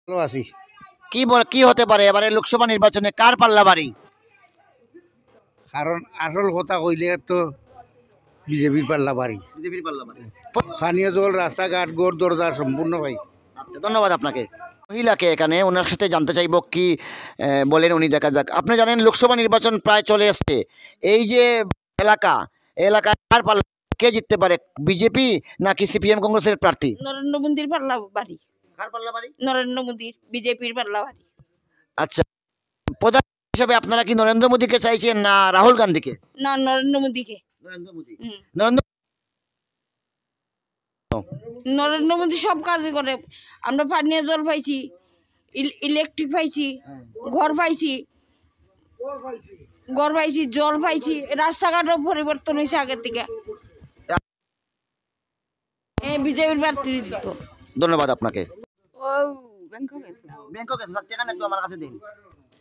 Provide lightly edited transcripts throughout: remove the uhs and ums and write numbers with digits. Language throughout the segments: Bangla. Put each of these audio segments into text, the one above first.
ভালো আছি। কি হতে পারে এবারে লোকসভা নির্বাচনে কার পাল্লা বাড়ি? কারণ আসল কথা কইলে তো বিজেপির পাল্লা বাড়ি। বিজেপির পাল্লা বাড়ি। পানীয় জল, রাস্তাঘাট, ঘর দরজা সম্পূর্ণ ভাই। আচ্ছা, ধন্যবাদ আপনাকে। মহিলাকে এখানে ওনার সাথে জানতে চাইবো কি বলেন উনি, দেখা যাক। আপনি জানেন লোকসভা নির্বাচন প্রায় চলে আসছে। এই যে এলাকা, এলাকায় কার পাল্লা, কে জিততে পারে, বিজেপি নাকি সিপিএম কংগ্রেসের প্রার্থী? নরেন্দ্র মোদীর পাল্লা বাড়ি। কার পাল্লা বাড়ি? নরেন্দ্র মোদীর, বিজেপির পাল্লা বাড়ি। আচ্ছা, প্রধান হিসেবে আপনারা কি নরেন্দ্র মোদীকে চাইছেন না রাহুল গান্ধীকে? না, নরেন্দ্র মোদীকে। নরেন্দ্র মোদী। হুম। নরেন্দ্র নরেন্দ্র মোদী সব কাজই করে। আমরা পানীয় জল পাইছি, ইলেকট্রিক পাইছি, ঘর পাইছি, জল পাইছি, রাস্তাঘাটও পরিবর্তন হয়েছে আগের থেকে। বিজেপির প্রার্থী জিতবো। ধন্যবাদ আপনাকে। ও ব্যাংকক গেছিলাম। ব্যাংকক গেছেন, টাকা একটু আমার কাছে দিন।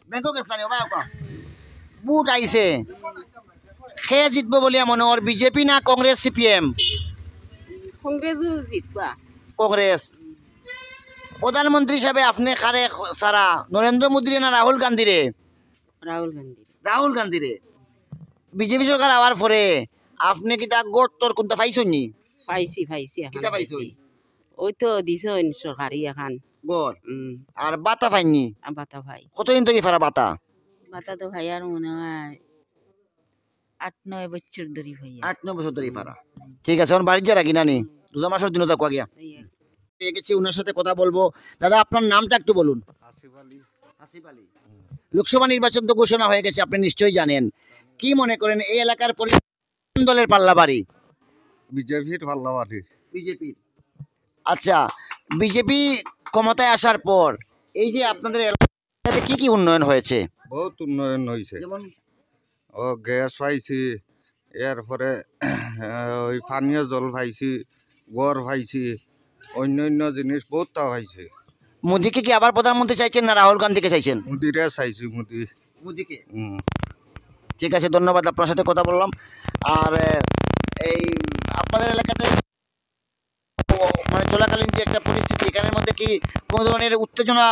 ব্যাংকক গেছেন বুট আইছে, সে জিতবো বলিয়া মনে হয় বিজেপি না কংগ্রেস সিপিএম? কংগ্রেসও জিতবা। কংগ্রেস। প্রধানমন্ত্রী হিসাবে আপনি কারে সারা, নরেন্দ্র মোদী না রাহুল গান্ধী রে? রাহুল গান্ধী। রাহুল গান্ধী রে। বিজেপি সরকার আবার পরে আপনি কি তা গোট তোর কোনটা পাইছেন নি? পাইছি কিটা পাইছো? ওই তো দিছ সরকারি এখন গড় আর বাতা পাইনি? বাতা ভাই। কতদিন থেকে ফারা বাতা? বাতা তো ভাই আর মনে হয় 8-9 বছর ধরে ভাই। 8-9 বছর ধরে ফারা। ঠিক আছে, আমার বাড়ির যা রাখি নানি রোজা মাসের দিনও যাকো গিয়া পেয়ে গেছি, ওনার সাথে কথা বলবো। দাদা, আপনার নামটা একটু বলুন। আসিফ আলী। আসিফ আলী। লোকসভা নির্বাচন তো ঘোষণা হয়ে গেছে, আপনি নিশ্চয়ই জানেন। কি মনে করেন এই এলাকার কোন দলের পাল্লা বাড়ি? বিজেপির পাল্লা বাড়ি। বিজেপির। আচ্ছা, বিজেপি ক্ষমতায় আসার পর এই যে আপনাদের এলাকাতে কি কি উন্নয়ন হয়েছে? বহুত উন্নয়ন হয়েছে। যেমন ও গ্যাস পাইছি, এরপরে ওই পানীয় জল পাইছি, ঘর পাইছি, অন্য জিনিস বহুতটা পাইছি। মোদীকে কি আবার প্রধানমন্ত্রী চাইছেন না রাহুল গান্ধীকে চাইছেন? মুদিরে চাইছি, মোদীকে। ঠিক আছে, ধন্যবাদ, আপনার সাথে কথা বললাম। আর এই আপনাদের এলাকাতে মানে চলাকালীন যে একটা পরিস্থিতি, এখানের মধ্যে কি কোনো ধরনের উত্তেজনা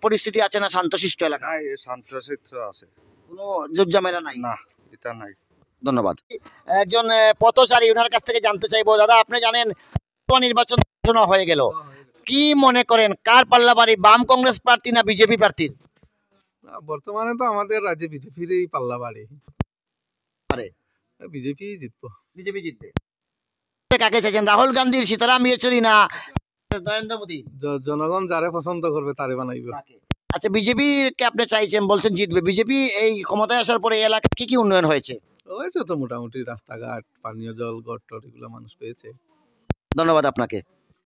পরিস্থিতি আছে না শান্তশিষ্ট এলাকা? শান্তশিষ্ট আছে, কোনো ঝামেলা নাই? না, এটা নাই। ধন্যবাদ। একজন পথচারী, ওনার কাছ থেকে জানতে চাইবো। দাদা, আপনি জানেন নির্বাচন ঘোষণা হয়ে গেল, কি মনে করেন কার পাল্লা বাড়ি, বাম কংগ্রেস প্রার্থী না বিজেপি প্রার্থীর? বর্তমানে তো আমাদের রাজ্যে বিজেপিরই পাল্লা বাড়ি। বিজেপি জিতবো। বিজেপি জিতবে। কাকে চাইছেন, রাহুল গান্ধীর, সীতারাম ইয়েচুরি না নরেন্দ্র মোদী? জনগণ যারে পছন্দ করবে তারে বানাইবে। আচ্ছা, বিজেপি কে আপনি চাইছেন, বলছেন জিতবে। বিজেপি এই ক্ষমতায় আসার পরে এই এলাকায় কি কি উন্নয়ন হয়েছে? হয়েছে তো মোটামুটি, রাস্তাঘাট, পানীয় জল, ঘর টর এগুলো মানুষ পেয়েছে। ধন্যবাদ আপনাকে।